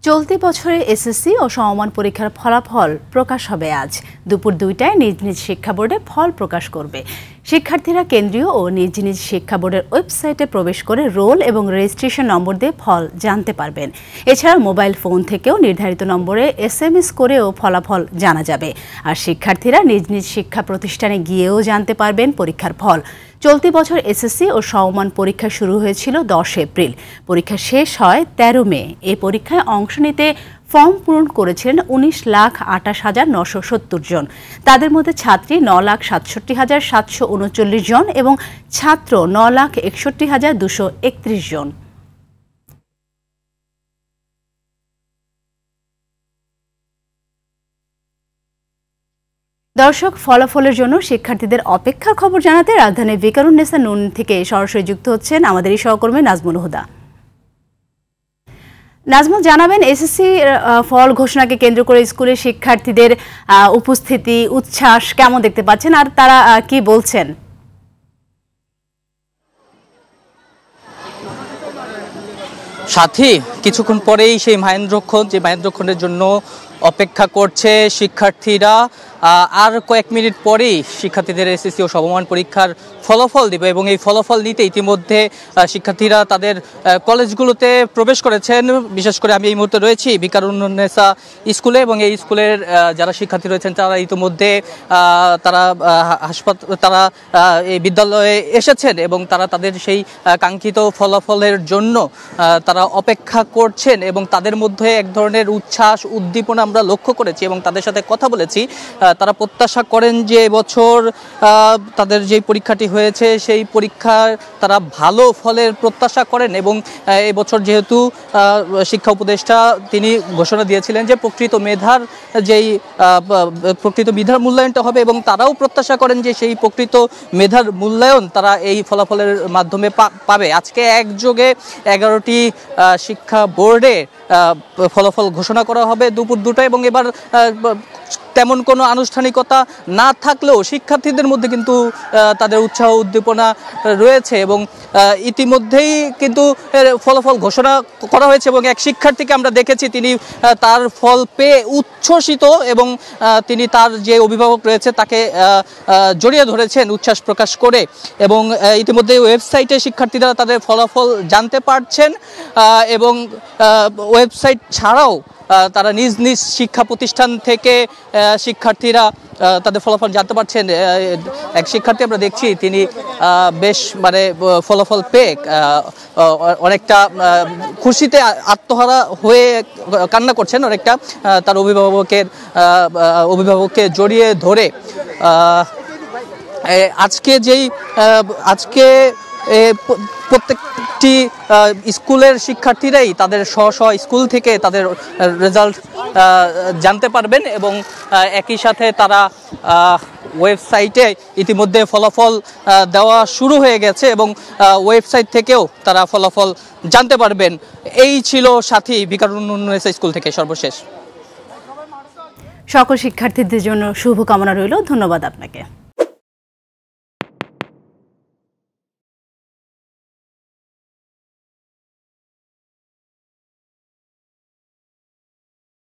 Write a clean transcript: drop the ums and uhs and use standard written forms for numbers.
চলতি বছরে এসএসসি ও সমমান পরীক্ষার ফলাফল প্রকাশ হবে আজ দুপুর 2টায় নিজ নিজ শিক্ষা বোর্ডে ফল প্রকাশ করবে। শিক্ষার্থীরা কেন্দ্রীয় ও নিজ নিজ শিক্ষা বোর্ডের ওয়েবসাইটে প্রবেশ করে রোল এবং রেজিস্ট্রেশন নম্বর দিয়ে ফল জানতে পারবেন। এছাড়া মোবাইল ফোন থেকেও নির্ধারিত নম্বরে SMS করেও ফলাফল জানা যাবে। আর শিক্ষার্থীরা নিজ নিজ শিক্ষা প্রতিষ্ঠানে গিয়েও জানতে পারবেন পরীক্ষার ফল। চলতি বছর এসএসসি ও সমমান পরীক্ষা শুরু হয়েছিল 10 এপ্রিল, পরীক্ষা শেষ হয় 13 মে। এই পরীক্ষায় অংশ নিতে ফর্ম পূরণ করেছিলেন 19,28,970 জন। তাদের মধ্যে ছাত্রী 9,67,739 জন এবং ছাত্র 9,61,231 জন। দর্শক, ফলাফলের জন্য শিক্ষার্থীদের অপেক্ষার খবর জানাতে রাজধানীর ভিকারুন্নেসা নুন থেকে সরাসরি যুক্ত হচ্ছেন আমাদের এই সহকর্মী নাজমুল হুদা। নাজমুল, জানাবেন এসএসসি ফল ঘোষণাকে কেন্দ্র করে স্কুলের শিক্ষার্থীদের উপস্থিতি, উচ্ছ্বাস কেমন দেখতে পাচ্ছেন আর তারা কি বলছেন? সাথী, কিছুক্ষণ পরেই সেই মাহেন্দ্রক্ষণের জন্য অপেক্ষা করছে শিক্ষার্থীরা। আর কয়েক মিনিট পরেই শিক্ষার্থীদের এসএসসি ও সমমান পরীক্ষার ফলাফল দিবে এবং এই ফলাফল নিতে ইতিমধ্যে শিক্ষার্থীরা তাদের কলেজগুলোতে প্রবেশ করেছেন। বিশেষ করে আমি এই মুহূর্তে রয়েছি ভিকারুন্নেসা স্কুলে এবং এই স্কুলের যারা শিক্ষার্থী রয়েছেন তারা ইতিমধ্যে তারা এই বিদ্যালয়ে এসেছেন এবং তারা তাদের সেই কাঙ্ক্ষিত ফলাফলের জন্য তারা অপেক্ষা করছেন এবং তাদের মধ্যে এক ধরনের উচ্ছ্বাস, উদ্দীপনা আমরা লক্ষ্য করেছি এবং তাদের সাথে কথা বলেছি। তারা প্রত্যাশা করেন যে এবছর তাদের যে পরীক্ষাটি হয়েছে সেই পরীক্ষায় তারা ভালো ফলের প্রত্যাশা করেন এবং এবছর যেহেতু শিক্ষা উপদেষ্টা তিনি ঘোষণা দিয়েছিলেন যে প্রকৃত মেধার মূল্যায়নটা হবে এবং তারাও প্রত্যাশা করেন যে সেই প্রকৃত মেধার মূল্যায়ন তারা এই ফলাফলের মাধ্যমে পাবে। আজকে একযোগে 11টি শিক্ষা বোর্ডে ফলাফল ঘোষণা করা হবে দুপুর 2টায় এবং এবার তেমন কোনো আনুষ্ঠানিকতা না থাকলেও শিক্ষার্থীদের মধ্যে কিন্তু তাদের উৎসাহ উদ্দীপনা রয়েছে এবং ইতিমধ্যেই কিন্তু ফলাফল ঘোষণা করা হয়েছে এবং এক শিক্ষার্থীকে আমরা দেখেছি তিনি তার ফল পেয়ে উচ্ছ্বসিত এবং তিনি তার যে অভিভাবক রয়েছে তাকে জড়িয়ে ধরেছেন উচ্ছ্বাস প্রকাশ করে এবং ইতিমধ্যে ওয়েবসাইটে শিক্ষার্থীরা তাদের ফলাফল জানতে পারছেন এবং ওয়েবসাইট ছাড়াও তারা নিজ নিজ শিক্ষা প্রতিষ্ঠান থেকে শিক্ষার্থীরা তাদের ফলাফল জানতে পারছেন। এক শিক্ষার্থী আমরা দেখছি তিনি বেশ ফলাফল পেয়ে অনেকটা খুশিতে আত্মহারা হয়ে কান্না করছেন, অনেকটা তার অভিভাবককে জড়িয়ে ধরে। আজকে প্রত্যেকটি স্কুলের শিক্ষার্থীরাই তাদের স্ব স্কুল থেকে তাদের রেজাল্ট জানতে পারবেন এবং একই সাথে তারা ওয়েবসাইটে ইতিমধ্যে ফলাফল দেওয়া শুরু হয়ে গেছে এবং ওয়েবসাইট থেকেও তারা ফলাফল জানতে পারবেন। এই ছিল সাথী ভিকারুন্নেসা স্কুল থেকে সর্বশেষ। সকল শিক্ষার্থীদের জন্য শুভকামনা রইল। ধন্যবাদ আপনাকে।